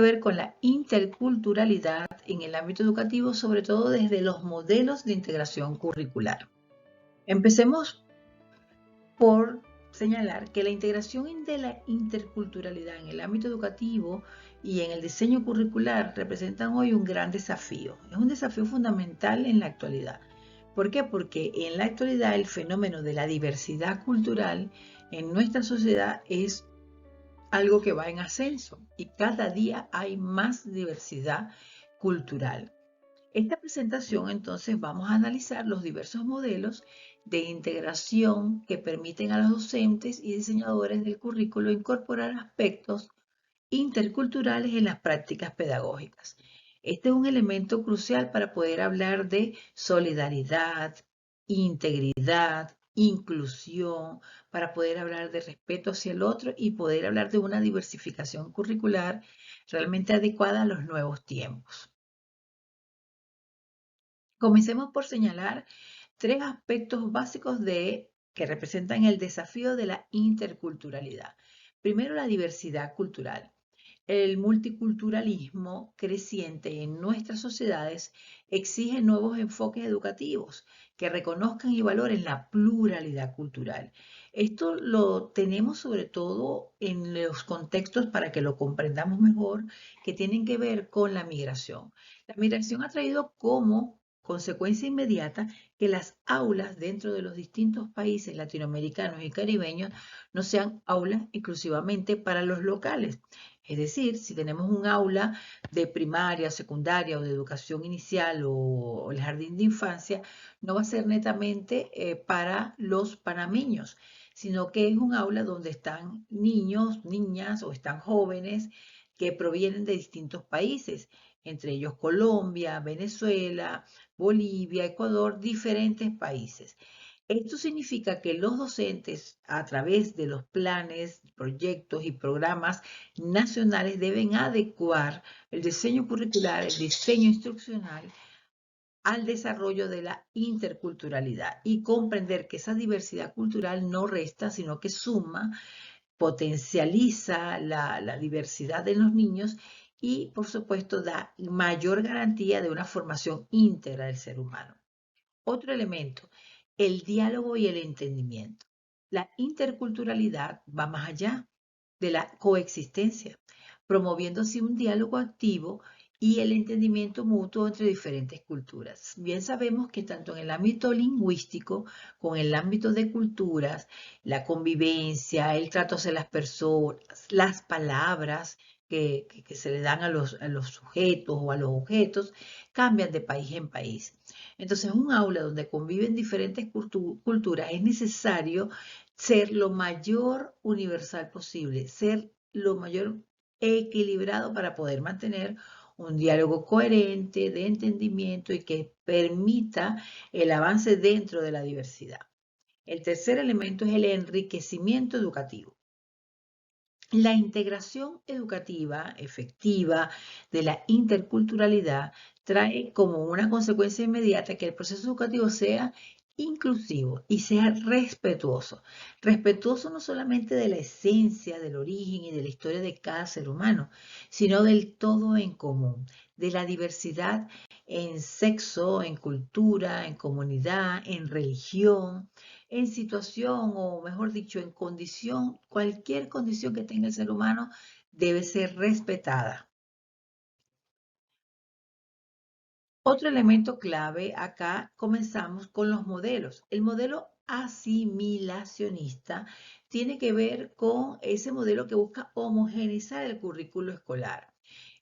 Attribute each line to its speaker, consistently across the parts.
Speaker 1: ver con la interculturalidad en el ámbito educativo, sobre todo desde los modelos de integración curricular. Empecemos por señalar que la integración de la interculturalidad en el ámbito educativo y en el diseño curricular representan hoy un gran desafío. Es un desafío fundamental en la actualidad. ¿Por qué? Porque en la actualidad el fenómeno de la diversidad cultural en nuestra sociedad es algo que va en ascenso y cada día hay más diversidad cultural. Esta presentación entonces vamos a analizar los diversos modelos de integración que permiten a los docentes y diseñadores del currículo incorporar aspectos interculturales en las prácticas pedagógicas. Este es un elemento crucial para poder hablar de solidaridad, integridad, inclusión, para poder hablar de respeto hacia el otro y poder hablar de una diversificación curricular realmente adecuada a los nuevos tiempos. Comencemos por señalar tres aspectos básicos que representan el desafío de la interculturalidad. Primero, la diversidad cultural. El multiculturalismo creciente en nuestras sociedades exige nuevos enfoques educativos que reconozcan y valoren la pluralidad cultural. Esto lo tenemos sobre todo en los contextos, para que lo comprendamos mejor, que tienen que ver con la migración. La migración ha traído como consecuencia inmediata que las aulas dentro de los distintos países latinoamericanos y caribeños no sean aulas exclusivamente para los locales. Es decir, si tenemos un aula de primaria, secundaria o de educación inicial o el jardín de infancia, no va a ser netamente para los panameños, sino que es un aula donde están niños, niñas o están jóvenes que provienen de distintos países, entre ellos Colombia, Venezuela, Bolivia, Ecuador, diferentes países. Esto significa que los docentes, a través de los planes, proyectos y programas nacionales, deben adecuar el diseño curricular, el diseño instruccional al desarrollo de la interculturalidad y comprender que esa diversidad cultural no resta, sino que suma, potencializa la diversidad de los niños y, por supuesto, da mayor garantía de una formación íntegra del ser humano. Otro elemento, el diálogo y el entendimiento. La interculturalidad va más allá de la coexistencia, promoviendo así un diálogo activo y el entendimiento mutuo entre diferentes culturas. Bien sabemos que tanto en el ámbito lingüístico como en el ámbito de culturas, la convivencia, el trato hacia las personas, las palabras que se le dan a los sujetos o a los objetos, cambian de país en país. Entonces, en un aula donde conviven diferentes culturas es necesario ser lo mayor universal posible, ser lo mayor equilibrado para poder mantener un diálogo coherente, de entendimiento y que permita el avance dentro de la diversidad. El tercer elemento es el enriquecimiento educativo. La integración educativa efectiva de la interculturalidad trae como una consecuencia inmediata que el proceso educativo sea inclusivo y sea respetuoso. Respetuoso no solamente de la esencia, del origen y de la historia de cada ser humano, sino del todo en común, de la diversidad en sexo, en cultura, en comunidad, en religión, en situación, o mejor dicho, en condición, cualquier condición que tenga el ser humano debe ser respetada. Otro elemento clave, acá comenzamos con los modelos. El modelo asimilacionista tiene que ver con ese modelo que busca homogeneizar el currículo escolar.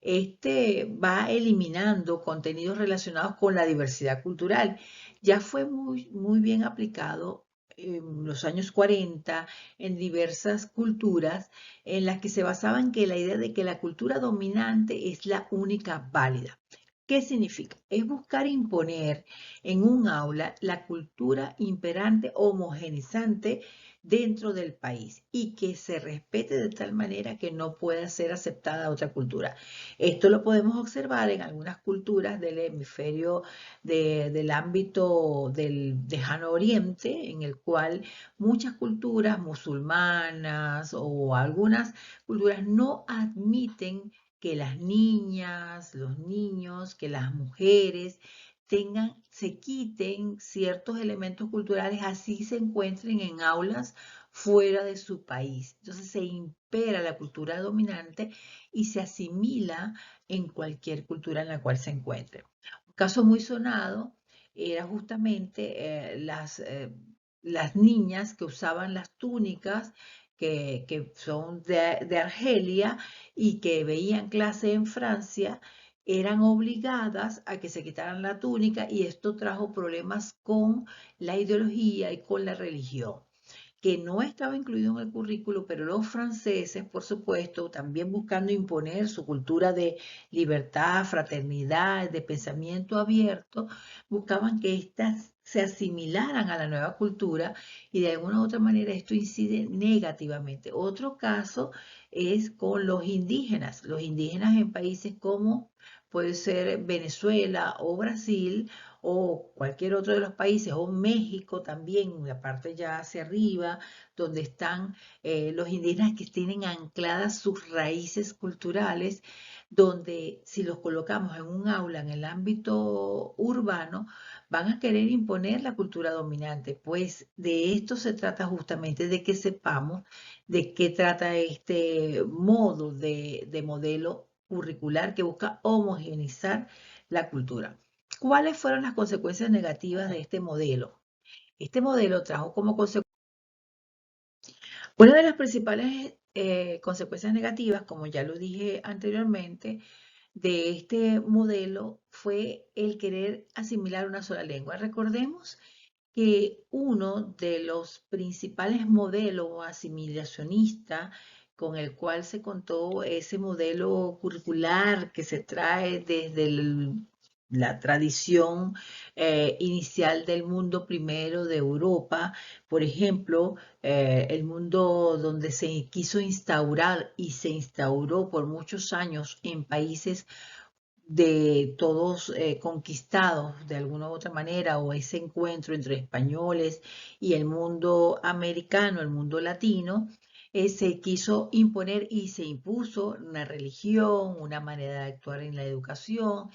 Speaker 1: Este va eliminando contenidos relacionados con la diversidad cultural. Ya fue muy bien aplicado en los años 40 en diversas culturas en las que se basaba en que la idea de que la cultura dominante es la única válida. ¿Qué significa? Es buscar imponer en un aula la cultura imperante, homogenizante dentro del país y que se respete de tal manera que no pueda ser aceptada otra cultura. Esto lo podemos observar en algunas culturas del hemisferio del ámbito del lejano oriente, en el cual muchas culturas musulmanas o algunas culturas no admiten que las niñas, los niños, que las mujeres se quiten ciertos elementos culturales, así se encuentren en aulas fuera de su país. Entonces se impera la cultura dominante y se asimila en cualquier cultura en la cual se encuentre. Un caso muy sonado era justamente las niñas que usaban las túnicas que son de Argelia y que veían clase en Francia, eran obligadas a que se quitaran la túnica y esto trajo problemas con la ideología y con la religión que no estaba incluido en el currículo, pero los franceses, por supuesto, también buscando imponer su cultura de libertad, fraternidad, de pensamiento abierto, buscaban que éstas se asimilaran a la nueva cultura y de alguna u otra manera esto incide negativamente. Otro caso es con los indígenas en países como puede ser Venezuela o Brasil o cualquier otro de los países, o México también, la parte ya hacia arriba, donde están los indígenas que tienen ancladas sus raíces culturales, donde si los colocamos en un aula en el ámbito urbano, van a querer imponer la cultura dominante. Pues de esto se trata justamente, de que sepamos de qué trata este modo de modelo curricular que busca homogeneizar la cultura. ¿Cuáles fueron las consecuencias negativas de este modelo? Este modelo trajo como consecuencia, una de las principales consecuencias negativas, como ya lo dije anteriormente, de este modelo fue el querer asimilar una sola lengua. Recordemos que uno de los principales modelos asimilacionistas con el cual se contó ese modelo curricular que se trae desde la tradición inicial del mundo primero de Europa, por ejemplo, el mundo donde se quiso instaurar y se instauró por muchos años en países de todos conquistados de alguna u otra manera, o ese encuentro entre españoles y el mundo americano, el mundo latino, se quiso imponer y se impuso una religión, una manera de actuar en la educación,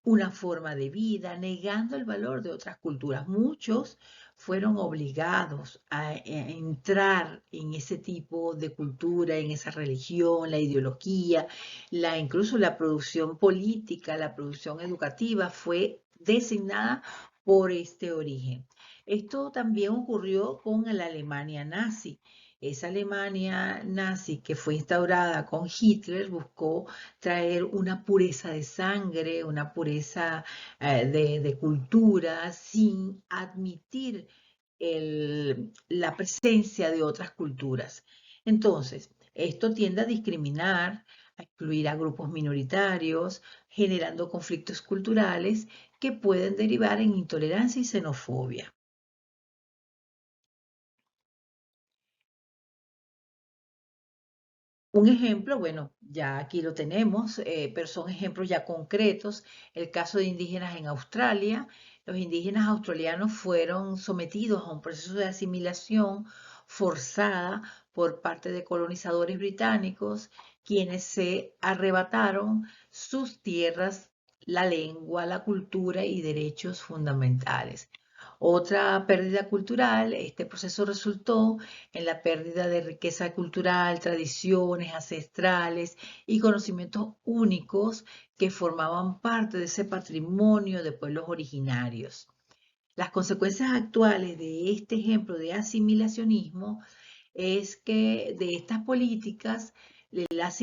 Speaker 1: una forma de vida, negando el valor de otras culturas. Muchos fueron obligados a entrar en ese tipo de cultura, en esa religión, la ideología, incluso la producción política, la producción educativa fue designada por este origen. Esto también ocurrió con la Alemania nazi. Esa Alemania nazi que fue instaurada con Hitler buscó traer una pureza de sangre, una pureza de cultura, sin admitir la presencia de otras culturas. Entonces, esto tiende a discriminar, a excluir a grupos minoritarios, generando conflictos culturales que pueden derivar en intolerancia y xenofobia. Un ejemplo, bueno, ya aquí lo tenemos, pero son ejemplos ya concretos. El caso de indígenas en Australia. Los indígenas australianos fueron sometidos a un proceso de asimilación forzada por parte de colonizadores británicos, quienes se arrebataron sus tierras, la lengua, la cultura y derechos fundamentales. Otra pérdida cultural, este proceso resultó en la pérdida de riqueza cultural, tradiciones ancestrales y conocimientos únicos que formaban parte de ese patrimonio de pueblos originarios. Las consecuencias actuales de este ejemplo de asimilacionismo es que de estas políticas las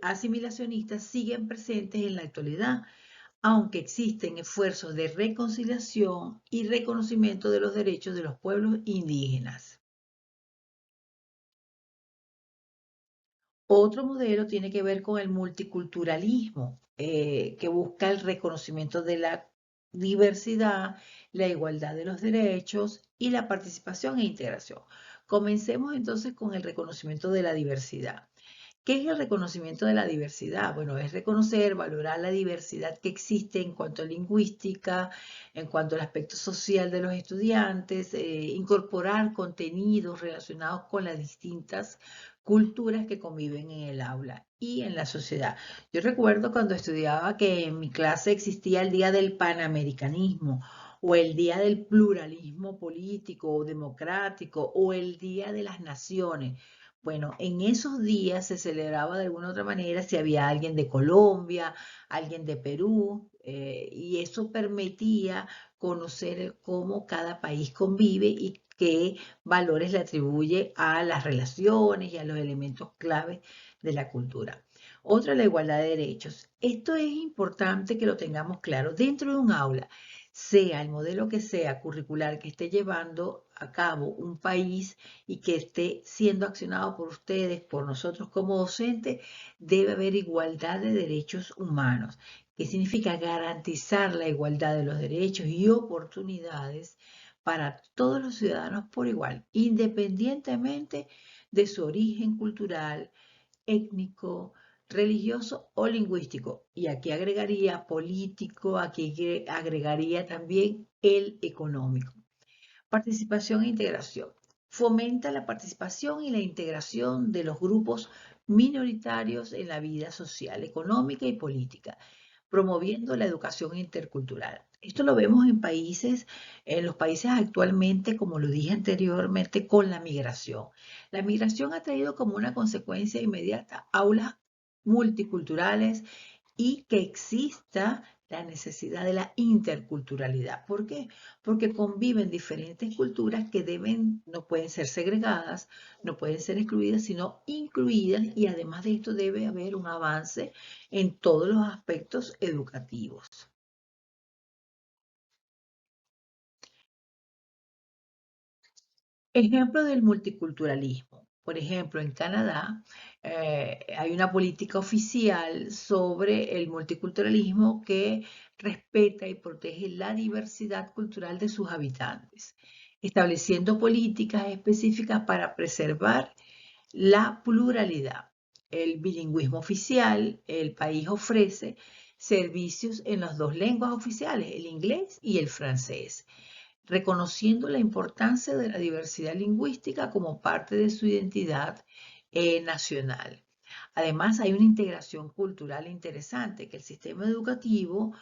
Speaker 1: asimilacionistas siguen presentes en la actualidad, aunque existen esfuerzos de reconciliación y reconocimiento de los derechos de los pueblos indígenas. Otro modelo tiene que ver con el multiculturalismo, que busca el reconocimiento de la diversidad, la igualdad de los derechos y la participación e integración. Comencemos entonces con el reconocimiento de la diversidad. ¿Qué es el reconocimiento de la diversidad? Bueno, es reconocer, valorar la diversidad que existe en cuanto a lingüística, en cuanto al aspecto social de los estudiantes, incorporar contenidos relacionados con las distintas culturas que conviven en el aula y en la sociedad. Yo recuerdo cuando estudiaba que en mi clase existía el Día del Panamericanismo o el Día del Pluralismo Político o Democrático o el Día de las Naciones. Bueno, en esos días se celebraba de alguna otra manera si había alguien de Colombia, alguien de Perú, y eso permitía conocer cómo cada país convive y qué valores le atribuye a las relaciones y a los elementos claves de la cultura. Otra, la igualdad de derechos. Esto es importante que lo tengamos claro. Dentro de un aula, sea el modelo que sea curricular que esté llevando a cabo un país y que esté siendo accionado por ustedes, por nosotros como docentes, debe haber igualdad de derechos humanos, que significa garantizar la igualdad de los derechos y oportunidades para todos los ciudadanos por igual, independientemente de su origen cultural, étnico, religioso o lingüístico. Y aquí agregaría político, aquí agregaría también el económico. Participación e integración. Fomenta la participación y la integración de los grupos minoritarios en la vida social, económica y política, promoviendo la educación intercultural. Esto lo vemos en los países actualmente, como lo dije anteriormente, con la migración. La migración ha traído como una consecuencia inmediata aulas multiculturales y que exista la necesidad de la interculturalidad. ¿Por qué? Porque conviven diferentes culturas que no pueden ser segregadas, no pueden ser excluidas, sino incluidas, y además de esto debe haber un avance en todos los aspectos educativos. Ejemplo del multiculturalismo. Por ejemplo, en Canadá hay una política oficial sobre el multiculturalismo que respeta y protege la diversidad cultural de sus habitantes, estableciendo políticas específicas para preservar la pluralidad. El bilingüismo oficial, el país ofrece servicios en las dos lenguas oficiales, el inglés y el francés, reconociendo la importancia de la diversidad lingüística como parte de su identidad nacional. Además, hay una integración cultural interesante, que el sistema educativo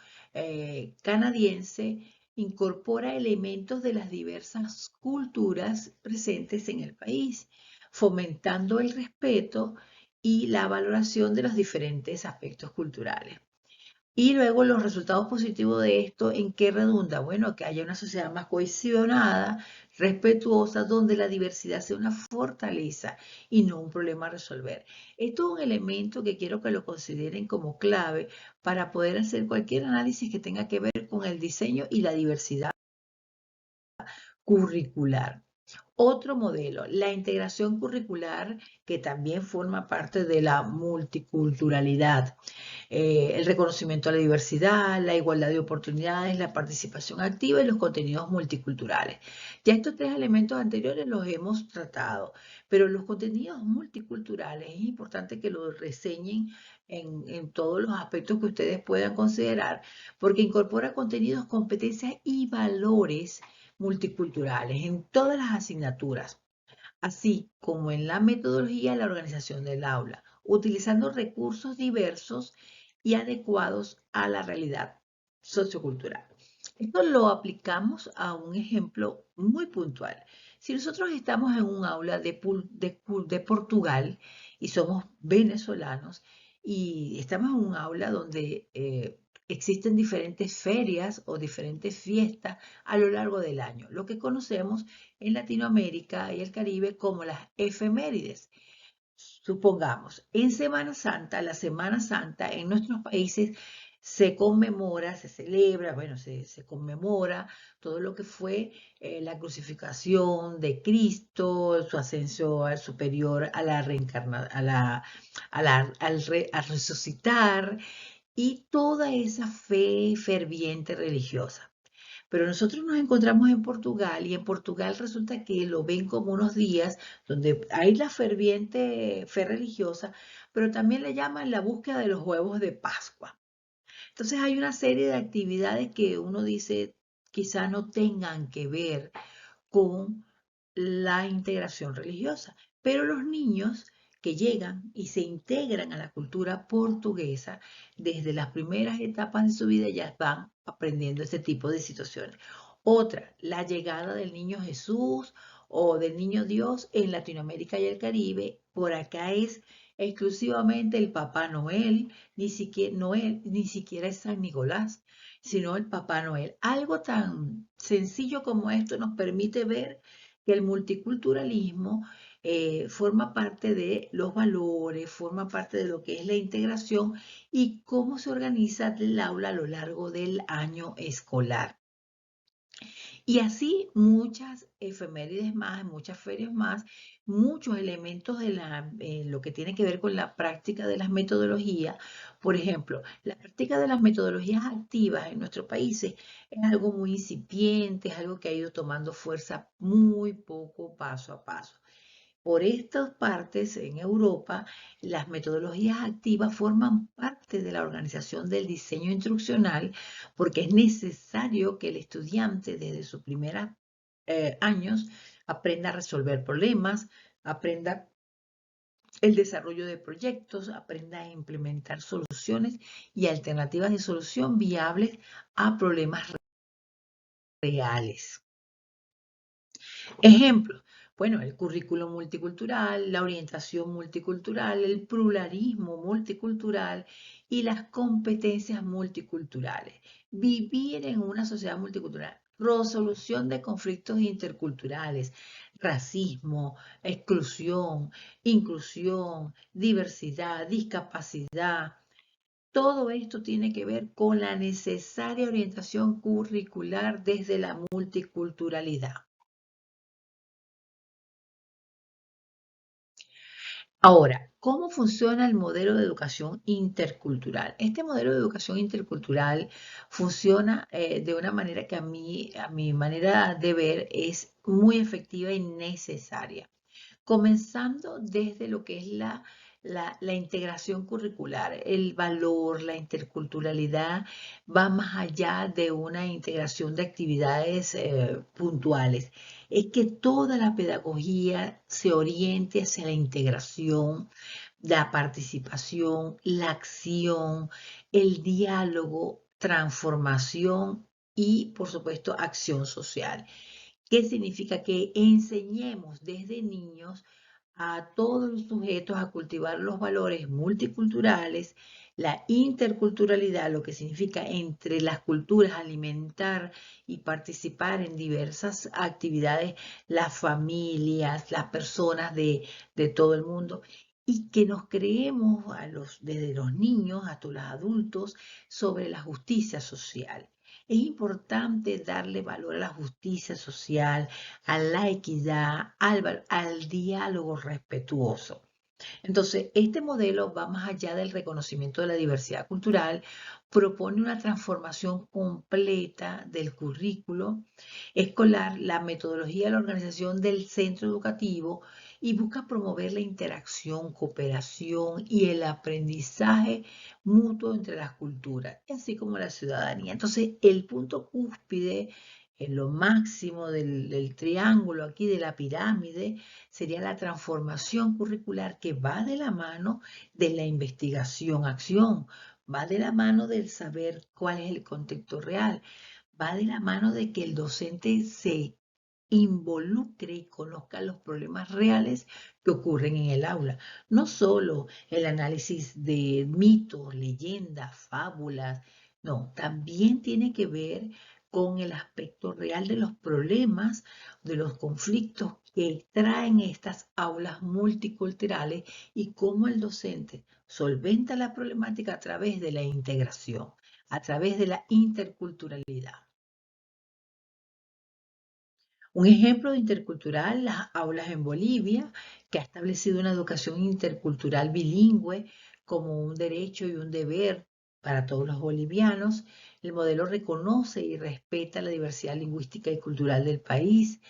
Speaker 1: canadiense incorpora elementos de las diversas culturas presentes en el país, fomentando el respeto y la valoración de los diferentes aspectos culturales. Y luego los resultados positivos de esto, ¿en qué redunda? Bueno, que haya una sociedad más cohesionada, respetuosa, donde la diversidad sea una fortaleza y no un problema a resolver. Esto es un elemento que quiero que lo consideren como clave para poder hacer cualquier análisis que tenga que ver con el diseño y la diversidad curricular. Otro modelo, la integración curricular, que también forma parte de la multiculturalidad, el reconocimiento a la diversidad, la igualdad de oportunidades, la participación activa y los contenidos multiculturales. Ya estos tres elementos anteriores los hemos tratado, pero los contenidos multiculturales es importante que los reseñen en todos los aspectos que ustedes puedan considerar, porque incorpora contenidos, competencias y valores multiculturales en todas las asignaturas, así como en la metodología y la organización del aula, utilizando recursos diversos y adecuados a la realidad sociocultural. Esto lo aplicamos a un ejemplo muy puntual. Si nosotros estamos en un aula de Portugal y somos venezolanos y estamos en un aula donde existen diferentes ferias o diferentes fiestas a lo largo del año, lo que conocemos en Latinoamérica y el Caribe como las efemérides. Supongamos, en Semana Santa, la Semana Santa en nuestros países se conmemora, se celebra, bueno, se conmemora todo lo que fue la crucificación de Cristo, su ascenso al superior, a la reencarnación, al resucitar y toda esa fe ferviente religiosa. Pero nosotros nos encontramos en Portugal y en Portugal resulta que lo ven como unos días donde hay la ferviente fe religiosa, pero también le llaman la búsqueda de los huevos de Pascua. Entonces hay una serie de actividades que uno dice quizá no tengan que ver con la integración religiosa, pero los niños que llegan y se integran a la cultura portuguesa desde las primeras etapas de su vida, ya van aprendiendo este tipo de situaciones. Otra, la llegada del niño Jesús o del niño Dios en Latinoamérica y el Caribe. Por acá es exclusivamente el Papá Noel, ni siquiera es San Nicolás, sino el Papá Noel. Algo tan sencillo como esto nos permite ver que el multiculturalismo forma parte de los valores, forma parte de lo que es la integración y cómo se organiza el aula a lo largo del año escolar. Y así muchas efemérides más, muchas ferias más, muchos elementos de lo que tiene que ver con la práctica de las metodologías. Por ejemplo, la práctica de las metodologías activas en nuestros países es algo muy incipiente, es algo que ha ido tomando fuerza muy poco, paso a paso. Por estas partes, en Europa, las metodologías activas forman parte de la organización del diseño instruccional porque es necesario que el estudiante desde sus primeros años aprenda a resolver problemas, aprenda el desarrollo de proyectos, aprenda a implementar soluciones y alternativas de solución viables a problemas reales. Ejemplos. Bueno, el currículo multicultural, la orientación multicultural, el pluralismo multicultural y las competencias multiculturales. Vivir en una sociedad multicultural. Resolución de conflictos interculturales, racismo, exclusión, inclusión, diversidad, discapacidad. Todo esto tiene que ver con la necesaria orientación curricular desde la multiculturalidad. Ahora, ¿cómo funciona el modelo de educación intercultural? Este modelo de educación intercultural funciona de una manera que a mi manera de ver, es muy efectiva y necesaria. Comenzando desde lo que es la integración curricular, el valor, la interculturalidad va más allá de una integración de actividades puntuales. Es que toda la pedagogía se oriente hacia la integración, la participación, la acción, el diálogo, transformación y, por supuesto, acción social. ¿Qué significa? Que enseñemos desde niños a todos los sujetos a cultivar los valores multiculturales, la interculturalidad, lo que significa entre las culturas alimentar y participar en diversas actividades, las familias, las personas de todo el mundo, y que nos creemos desde los niños hasta los adultos sobre la justicia social. Es importante darle valor a la justicia social, a la equidad, al diálogo respetuoso. Entonces, este modelo va más allá del reconocimiento de la diversidad cultural, propone una transformación completa del currículo escolar, la metodología de la organización del centro educativo y busca promover la interacción, cooperación y el aprendizaje mutuo entre las culturas, así como la ciudadanía. Entonces, el punto cúspide, en lo máximo del triángulo aquí de la pirámide, sería la transformación curricular que va de la mano de la investigación-acción, va de la mano del saber cuál es el contexto real, va de la mano de que el docente se involucre y conozca los problemas reales que ocurren en el aula. No solo el análisis de mitos, leyendas, fábulas, no, también tiene que ver con el aspecto real de los problemas, de los conflictos que traen estas aulas multiculturales y cómo el docente solventa la problemática a través de la integración, a través de la interculturalidad. Un ejemplo de intercultural, las aulas en Bolivia, que ha establecido una educación intercultural bilingüe como un derecho y un deber para todos los bolivianos. El modelo reconoce y respeta la diversidad lingüística y cultural del país,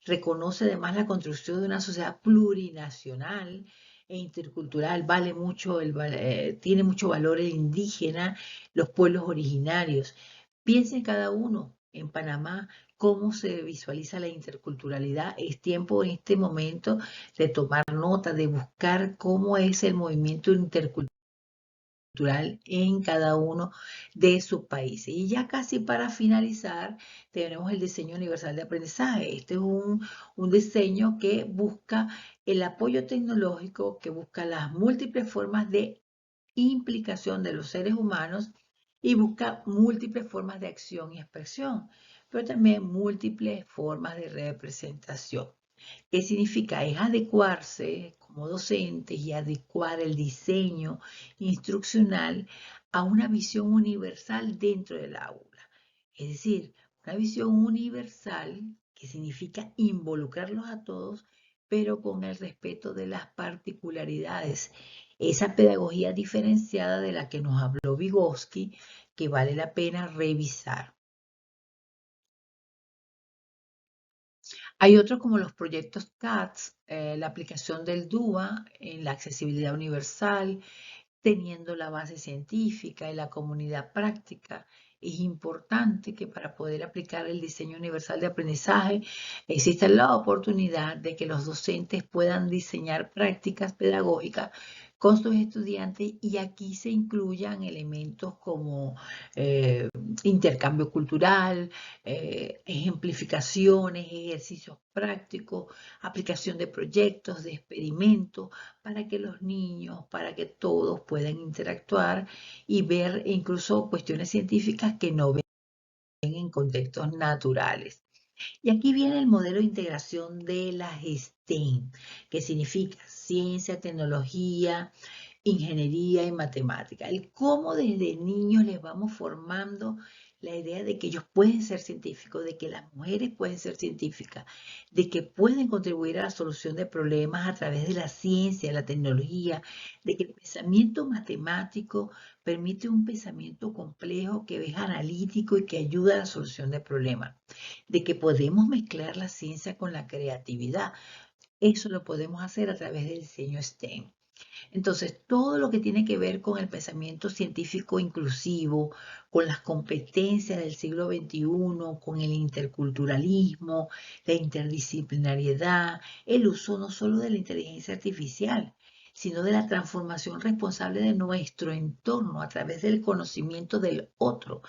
Speaker 1: reconoce además la construcción de una sociedad plurinacional e intercultural, tiene mucho valor el indígena, los pueblos originarios. Piensen cada uno en Panamá cómo se visualiza la interculturalidad. Es tiempo en este momento de tomar nota, de buscar cómo es el movimiento intercultural en cada uno de sus países. Y ya casi para finalizar, tenemos el diseño universal de aprendizaje. Este es un diseño que busca el apoyo tecnológico, que busca las múltiples formas de implicación de los seres humanos y busca múltiples formas de acción y expresión, pero también múltiples formas de representación. ¿Qué significa? Es adecuarse como docentes y adecuar el diseño instruccional a una visión universal dentro del aula. Es decir, una visión universal que significa involucrarlos a todos, pero con el respeto de las particularidades. Esa pedagogía diferenciada de la que nos habló Vygotsky, que vale la pena revisar. Hay otros como los proyectos CATS, la aplicación del DUA en la accesibilidad universal, teniendo la base científica y la comunidad práctica. Es importante que para poder aplicar el diseño universal de aprendizaje exista la oportunidad de que los docentes puedan diseñar prácticas pedagógicas con sus estudiantes y aquí se incluyan elementos como intercambio cultural, ejemplificaciones, ejercicios prácticos, aplicación de proyectos, de experimentos, para que los niños, para que todos puedan interactuar y ver incluso cuestiones científicas que no ven en contextos naturales. Y aquí viene el modelo de integración de las STEM, que significa ciencia, tecnología, ingeniería y matemática. El cómo desde niños les vamos formando la idea de que ellos pueden ser científicos, de que las mujeres pueden ser científicas, de que pueden contribuir a la solución de problemas a través de la ciencia, la tecnología, de que el pensamiento matemático permite un pensamiento complejo que es analítico y que ayuda a la solución de problemas, de que podemos mezclar la ciencia con la creatividad. Eso lo podemos hacer a través del diseño STEM. Entonces, todo lo que tiene que ver con el pensamiento científico inclusivo, con las competencias del siglo XXI, con el interculturalismo, la interdisciplinariedad, el uso no solo de la inteligencia artificial, sino de la transformación responsable de nuestro entorno a través del conocimiento del otro,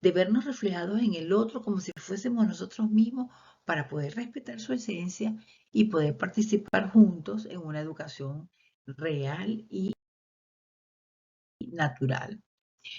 Speaker 1: de vernos reflejados en el otro como si fuésemos nosotros mismos para poder respetar su esencia y poder participar juntos en una educación real y natural.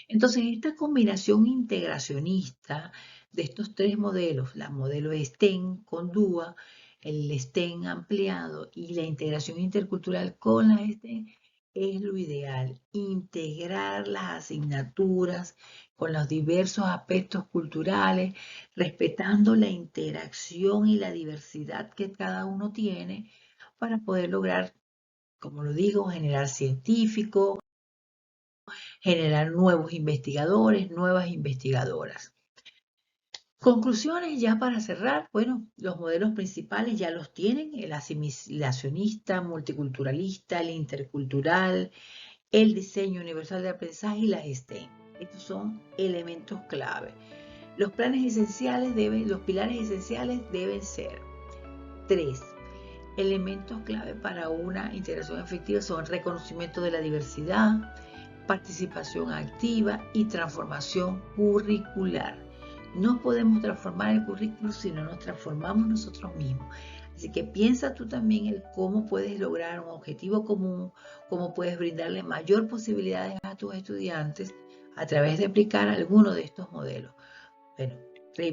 Speaker 1: Entonces, esta combinación integracionista de estos tres modelos, la modelo STEM con DUA, el STEM ampliado y la integración intercultural con la STEM, es lo ideal. Integrar las asignaturas con los diversos aspectos culturales, respetando la interacción y la diversidad que cada uno tiene para poder lograr, como lo digo, generar científicos, generar nuevos investigadores, nuevas investigadoras. Conclusiones ya para cerrar, bueno, los modelos principales ya los tienen, el asimilacionista, multiculturalista, el intercultural, el diseño universal de aprendizaje y las STEM. Estos son elementos clave. Los pilares esenciales deben ser tres. Elementos clave para una integración efectiva son reconocimiento de la diversidad, participación activa y transformación curricular. No podemos transformar el currículo si no nos transformamos nosotros mismos. Así que piensa tú también en cómo puedes lograr un objetivo común, cómo puedes brindarle mayor posibilidades a tus estudiantes a través de aplicar alguno de estos modelos. Bueno,